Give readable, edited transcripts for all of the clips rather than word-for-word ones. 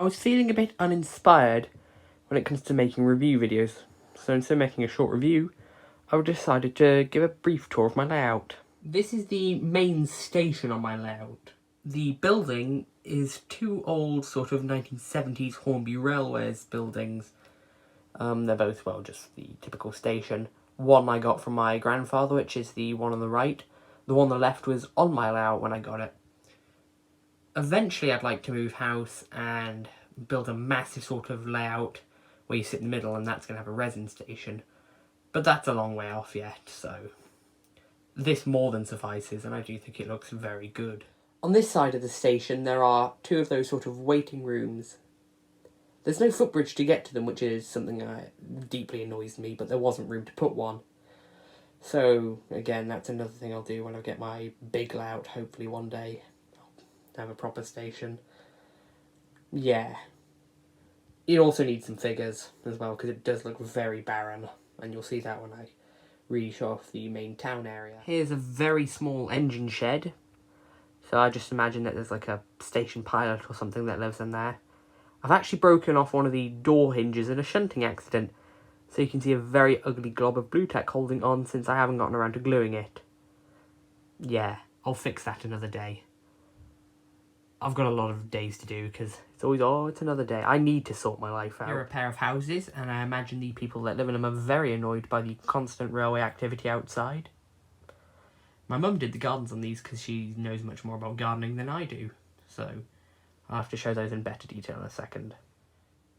I was feeling a bit uninspired when it comes to making review videos, so instead of making a short review, I decided to give a brief tour of my layout. This is the main station on my layout. The building is two old sort of 1970s Hornby Railways buildings. They're both, well, just the typical station. One I got from my grandfather, which is the one on the right. The one on the left was on my layout when I got it. Eventually I'd like to move house and build a massive sort of layout where you sit in the middle, and that's going to have a resin station. But that's a long way off yet, so this more than suffices, and I do think it looks very good. On this side of the station there are two of those sort of waiting rooms. There's no footbridge to get to them, which is something that deeply annoys me, but there wasn't room to put one. So, again, that's another thing I'll do when I get my big layout, hopefully one day. I'll have a proper station. Yeah. It also needs some figures as well, because it does look very barren, and you'll see that when I really show off the main town area. Here's a very small engine shed. So I just imagine that there's like a station pilot or something that lives in there. I've actually broken off one of the door hinges in a shunting accident, so you can see a very ugly glob of blue tack holding on since I haven't gotten around to gluing it. Yeah, I'll fix that another day. I've got a lot of days to do because it's always, oh, it's another day. I need to sort my life out. Here are a pair of houses, and I imagine the people that live in them are very annoyed by the constant railway activity outside. My mum did the gardens on these because she knows much more about gardening than I do, so I'll have to show those in better detail in a second.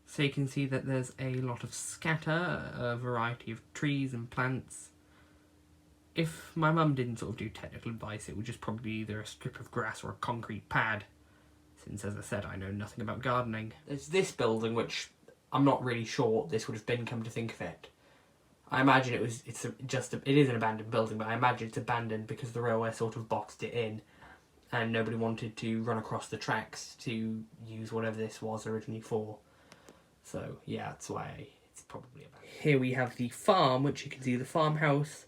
So you can see that there's a lot of scatter, a variety of trees and plants. If my mum didn't sort of do technical advice, it would just probably be either a strip of grass or a concrete pad, since, as I said, I know nothing about gardening. There's this building, which I'm not really sure what this would have been, come to think of it. I imagine it is an abandoned building, but I imagine it's abandoned because the railway sort of boxed it in, and nobody wanted to run across the tracks to use whatever this was originally for. So, yeah, that's why it's probably abandoned. Here we have the farm, which you can see the farmhouse,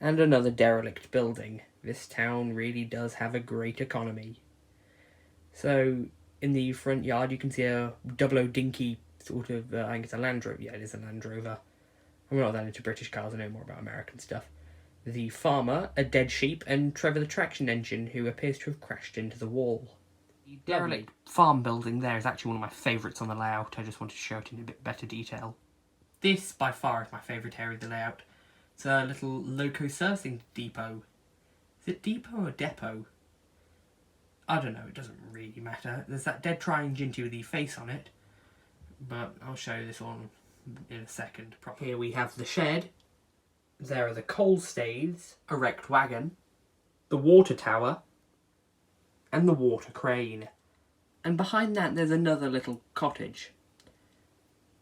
and another derelict building. This town really does have a great economy. So, in the front yard, you can see a double-O dinky sort of, I think it's a Land Rover. Yeah, it is a Land Rover. I'm not that into British cars, I know more about American stuff. The farmer, a dead sheep, and Trevor the Retraction Engine, who appears to have crashed into the wall. The derelict farm building there is actually one of my favourites on the layout. I just wanted to show it in a bit better detail. This, by far, is my favourite area of the layout. It's a little loco servicing depot. Is it depot or depot? I don't know, it doesn't really matter. There's that dead triangle with the face on it, but I'll show you this one in a second properly. Here we have the shed. There are the coal staves, a wrecked wagon, the water tower, and the water crane. And behind that there's another little cottage.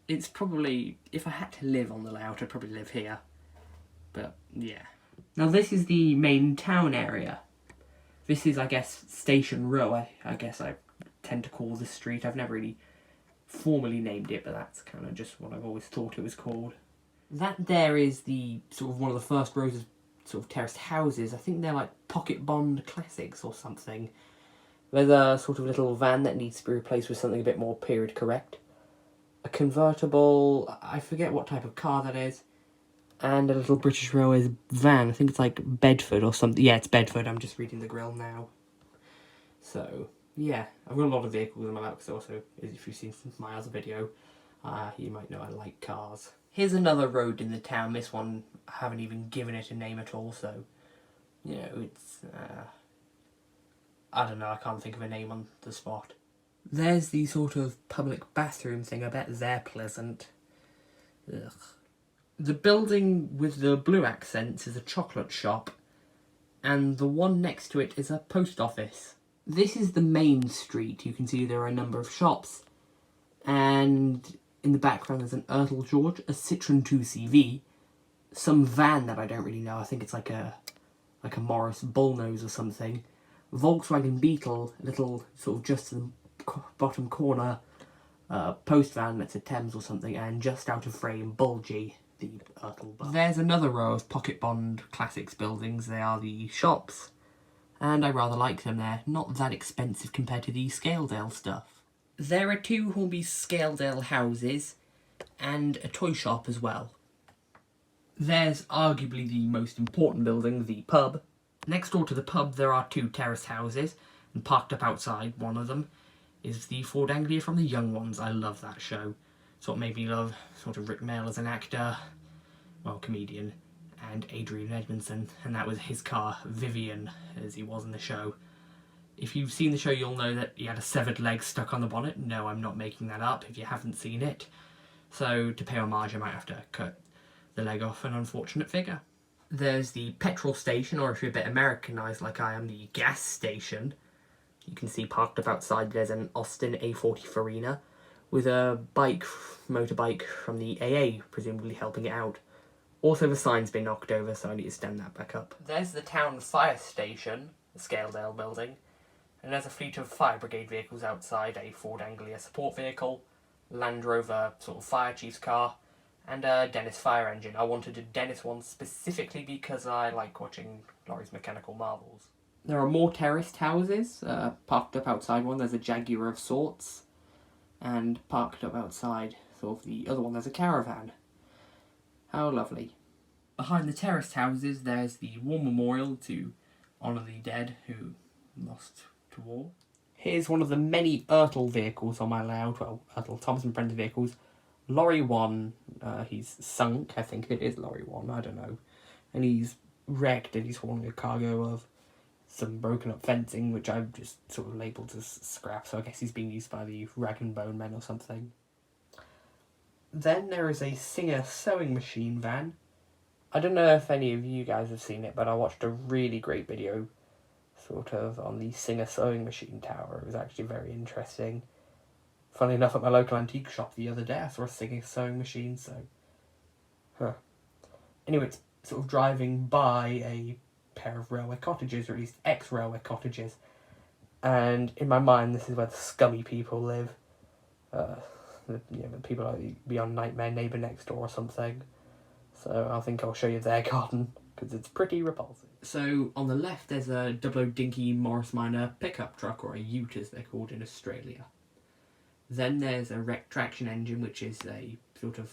It's probably, if I had to live on the layout, I'd probably live here. But, yeah. Now this is the main town area. This is, I guess, Station Row, I guess I tend to call this street. I've never really formally named it, but that's kind of just what I've always thought it was called. That there is the sort of one of the first rows of sort of terraced houses. I think they're like Pocket Bond Classics or something. There's a sort of little van that needs to be replaced with something a bit more period correct. A convertible, I forget what type of car that is. And a little British Railways van. I think it's like Bedford or something. Yeah, it's Bedford. I'm just reading the grill now. So, yeah. I've got a lot of vehicles in my lap, because also, if you've seen my other video, you might know I like cars. Here's another road in the town. This one, I haven't even given it a name at all, so, you know, it's, I don't know, I can't think of a name on the spot. There's the sort of public bathroom thing. I bet they're pleasant. Ugh. The building with the blue accents is a chocolate shop, and the one next to it is a post office. This is the main street. You can see there are a number of shops, and in the background there's an Earl George, a Citroen 2CV, some van that I don't really know. I think it's like a Morris Bullnose or something. Volkswagen Beetle, a little sort of just in the bottom corner, post van that's a Thames or something, and just out of frame, Bulgy. There's another row of Pocket Bond Classics buildings. They are the shops, and I rather like them. They're not that expensive compared to the Scaledale stuff. There are 2 Hornby Scaledale houses and a toy shop as well. There's arguably the most important building, the pub. Next door to the pub there are 2 terraced houses, and parked up outside one of them is the Ford Anglia from The Young Ones. I love that show. It's what made me love sort of Rick Mail as an actor, well, comedian, and Adrian Edmondson, and that was his car, Vivian, as he was in the show. If you've seen the show, you'll know that he had a severed leg stuck on the bonnet. No, I'm not making that up if you haven't seen it. So, to pay homage, I might have to cut the leg off an unfortunate figure. There's the petrol station, or if you're a bit Americanised like I am, the gas station. You can see parked up outside there's an Austin A40 Farina with a motorbike from the AA, presumably helping it out. Also, the sign's been knocked over, so I need to stand that back up. There's the town fire station, the Scaledale building, and there's a fleet of fire brigade vehicles outside, a Ford Anglia support vehicle, Land Rover sort of fire chief's car, and a Dennis fire engine. I wanted a Dennis one specifically because I like watching Laurie's Mechanical Marvels. There are more terraced houses. Parked up outside one, there's a Jaguar of sorts. And parked up outside, sort of the other one, there's a caravan. How lovely. Behind the terraced houses, there's the war memorial to honour the dead who lost to war. Here's one of the many Ertl vehicles on my layout. Well, Ertl Thomas and Friends vehicles. Lorry 1, he's sunk, I think it is Lorry 1, I don't know. And he's wrecked and he's hauling a cargo of some broken up fencing, which I've just sort of labelled as scrap, so I guess he's being used by the Rag and Bone Men or something. Then there is a Singer sewing machine van. I don't know if any of you guys have seen it, but I watched a really great video sort of on the Singer sewing machine tower. It was actually very interesting. Funnily enough, at my local antique shop the other day, I saw a Singer sewing machine, so... Anyway, it's sort of driving by a pair of railway cottages, or at least ex-railway cottages. And in my mind, this is where the scummy people live. The people like Beyond Nightmare Neighbour Next Door or something. So I think I'll show you their garden, because it's pretty repulsive. So on the left, there's a double dinky Morris Minor pickup truck, or a ute as they're called in Australia. Then there's a Retraction Engine, which is a sort of,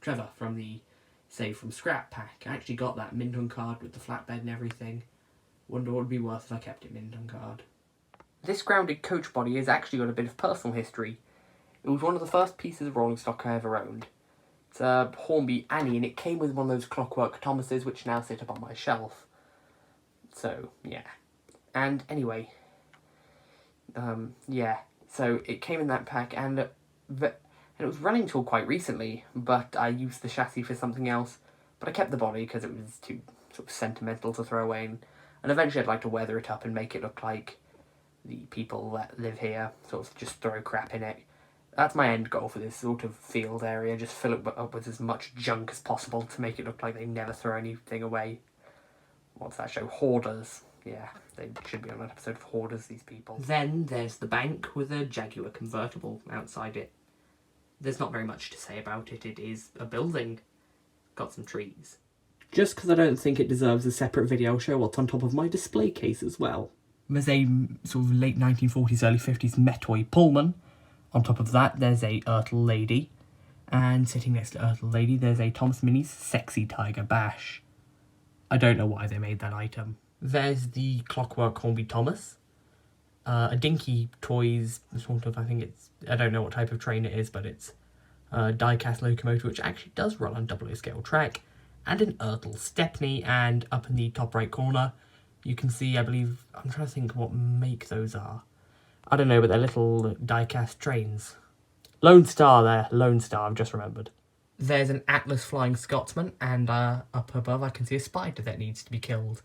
Trevor from the Save from Scrap pack. I actually got that mint on card with the flatbed and everything. Wonder what would be worth if I kept it mint on card. This grounded coach body has actually got a bit of personal history. It was one of the first pieces of rolling stock I ever owned. It's a Hornby Annie, and it came with one of those Clockwork Thomases, which now sit up on my shelf. So, yeah. And anyway, so it came in that pack, and it was running till quite recently, but I used the chassis for something else. But I kept the body because it was too sort of sentimental to throw away, and eventually I'd like to weather it up and make it look like the people that live here, sort of just throw crap in it. That's my end goal for this sort of field area, just fill it up with as much junk as possible to make it look like they never throw anything away. What's that show? Hoarders. Yeah, they should be on an episode of Hoarders, these people. Then there's the bank with a Jaguar convertible outside it. There's not very much to say about it. It is a building. Got some trees. Just because I don't think it deserves a separate video, I'll show what's on top of my display case as well. There's a sort of late 1940s, early 50s Metoy Pullman. On top of that, there's a Ertl Lady. And sitting next to Ertl Lady, there's a Thomas Mini's Sexy Tiger Bash. I don't know why they made that item. There's the Clockwork Hornby Thomas. A Dinky Toys, sort of, I don't know what type of train it is, but it's a die-cast locomotive, which actually does run on double scale track. And an Ertl Stepney, and up in the top right corner, you can see, I believe, I'm trying to think what make those are. I don't know, but they're little die-cast trains. Lone Star there, Lone Star, I've just remembered. There's an Atlas Flying Scotsman, and up above I can see a spider that needs to be killed.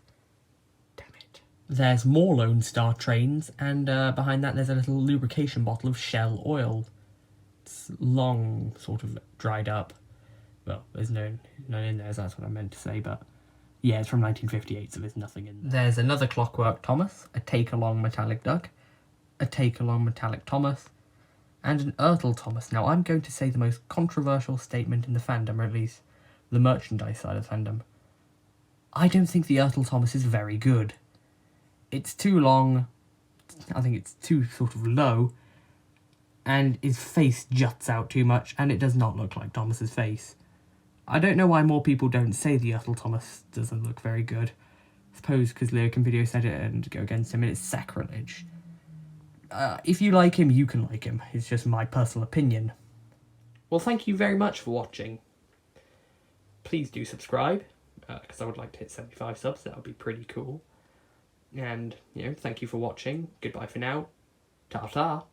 Damn it. There's more Lone Star trains, and behind that there's a little lubrication bottle of Shell oil. It's long, sort of dried up. Well, there's none in there, so that's what I meant to say, but yeah, it's from 1958, so there's nothing in there. There's another Clockwork Thomas, a Take-Along Metallic Duck, a Take-Along Metallic Thomas, and an Ertl Thomas. Now, I'm going to say the most controversial statement in the fandom, or at least the merchandise side of the fandom. I don't think the Ertl Thomas is very good. It's too long, I think it's too sort of low, and his face juts out too much, and it does not look like Thomas's face. I don't know why more people don't say the Ethel Thomas doesn't look very good. I suppose because Leo can video set it and go against him, and it's sacrilege. If you like him, you can like him. It's just my personal opinion. Well, thank you very much for watching. Please do subscribe, because I would like to hit 75 subs. That would be pretty cool. And, thank you for watching. Goodbye for now. Ta-ta.